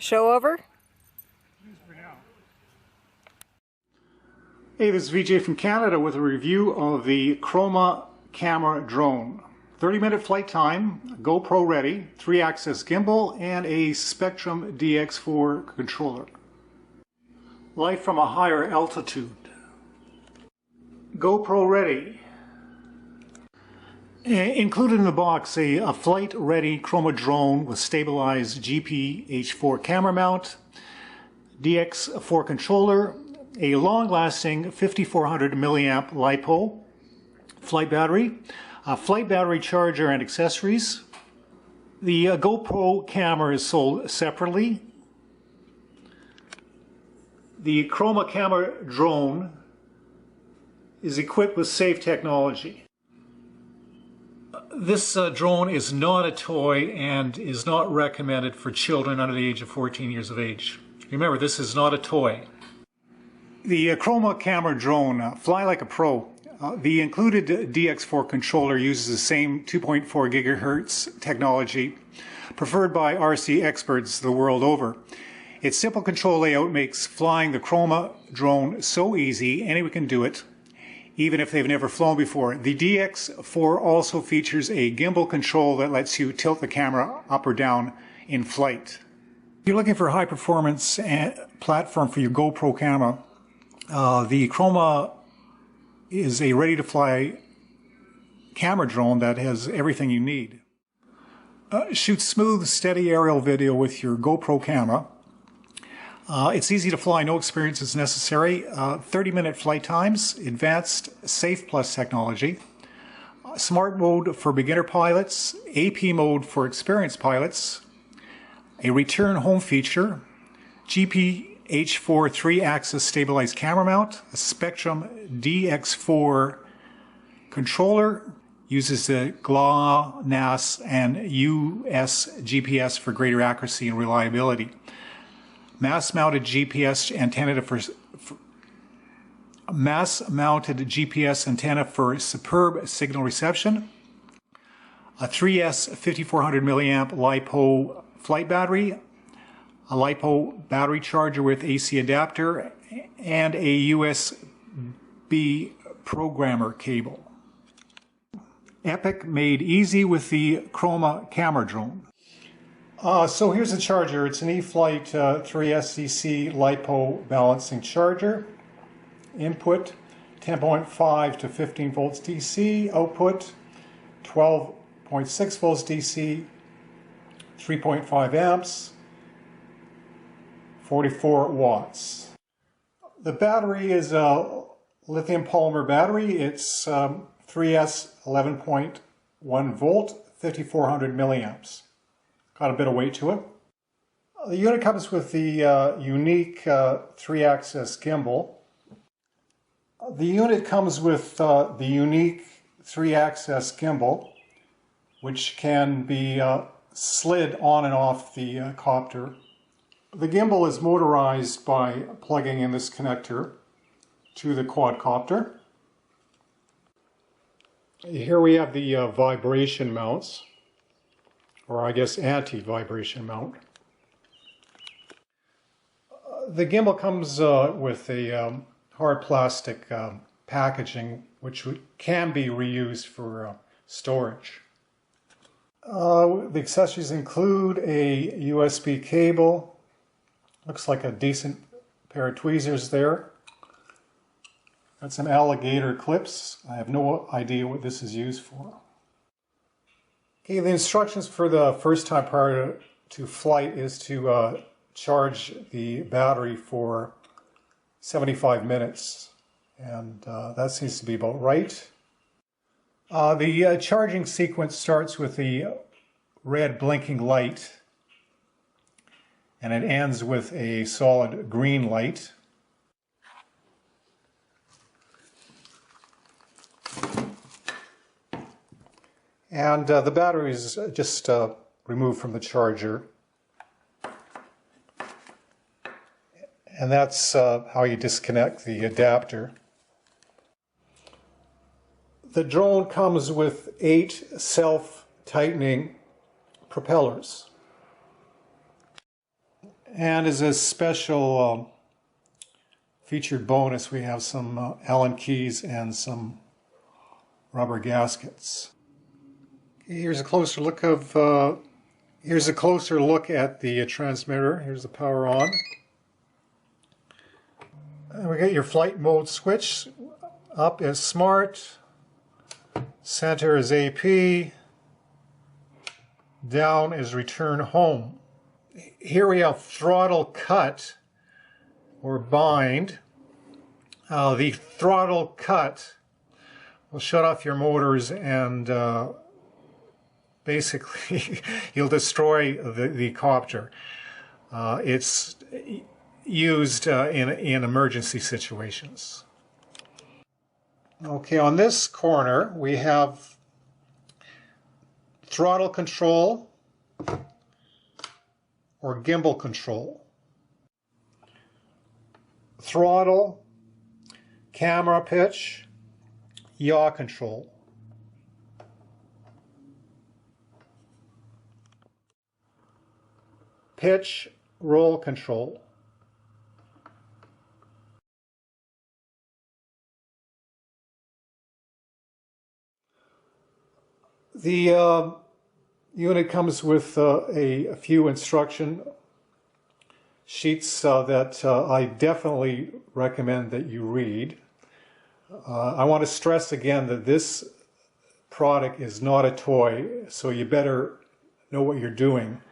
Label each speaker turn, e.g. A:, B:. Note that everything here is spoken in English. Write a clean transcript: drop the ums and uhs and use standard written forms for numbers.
A: Show over?
B: Hey, this is VJ from Canada with a review of the Chroma camera drone. 30-minute flight time, GoPro ready, 3-axis gimbal, and a Spectrum DX4 controller. Life from a higher altitude. GoPro ready. Included in the box a flight-ready Chroma drone with stabilized GP-H4 camera mount, DX4 controller, a long-lasting 5400 milliamp LiPo flight battery, a flight battery charger and accessories. The GoPro camera is sold separately. The Chroma camera drone is equipped with safe technology. This drone is not a toy and is not recommended for children under the age of 14 years of age. Remember, this is not a toy. The Chroma camera drone, fly like a pro. The included DX4 controller uses the same 2.4 gigahertz technology preferred by RC experts the world over. Its simple control layout makes flying the Chroma drone so easy, anyone can do it, even if they've never flown before. The DX4 also features a gimbal control that lets you tilt the camera up or down in flight. If you're looking for a high performance platform for your GoPro camera, the Chroma is a ready-to-fly camera drone that has everything you need. Shoot smooth, steady aerial video with your GoPro camera. It's easy to fly, no experience is necessary. 30-minute flight times, advanced Safe Plus technology, smart mode for beginner pilots, AP mode for experienced pilots, a return home feature, GP-H4 3-axis stabilized camera mount, a Spectrum DX4 controller, uses the GLONASS and US GPS for greater accuracy and reliability. Mass-mounted GPS antenna for superb signal reception, a 3S 5400 milliamp LiPo flight battery, a LiPo battery charger with AC adapter, and a USB programmer cable. Epic made easy with the Chroma camera drone. So here's the charger. It's an eFlight 3SCC LiPo balancing charger. Input 10.5 to 15 volts DC. Output 12.6 volts DC, 3.5 amps, 44 watts. The battery is a lithium polymer battery. It's 3S 11.1 volt, 5400 milliamps. Got a bit of weight to it. The unit comes with the unique 3-axis gimbal. The unit comes with the unique 3-axis gimbal, which can be slid on and off the copter. The gimbal is motorized by plugging in this connector to the quadcopter. Here we have the vibration mounts, or I guess anti-vibration mount. The gimbal comes with a hard plastic packaging which can be reused for storage. The accessories include a USB cable, looks like a decent pair of tweezers there. Got some alligator clips. I have no idea what this is used for. Okay, the instructions for the first time prior to flight is to charge the battery for 75 minutes, and that seems to be about right. The charging sequence starts with the red blinking light, and it ends with a solid green light. And the battery is just removed from the charger. And that's how you disconnect the adapter. The drone comes with 8 self-tightening propellers. And as a special featured bonus, we have some Allen keys and some rubber gaskets. Here's a closer look at the transmitter. Here's the power on. And we got your flight mode switch. Up is smart, center is AP, down is return home. Here we have throttle cut or bind. The throttle cut will shut off your motors and basically you'll destroy the copter. It's used in emergency situations. Okay, on this corner we have throttle control or gimbal control. Throttle, camera pitch, yaw control. Pitch, roll control. The unit comes with a few instruction sheets that I definitely recommend that you read. I want to stress again that this product is not a toy, so you better know what you're doing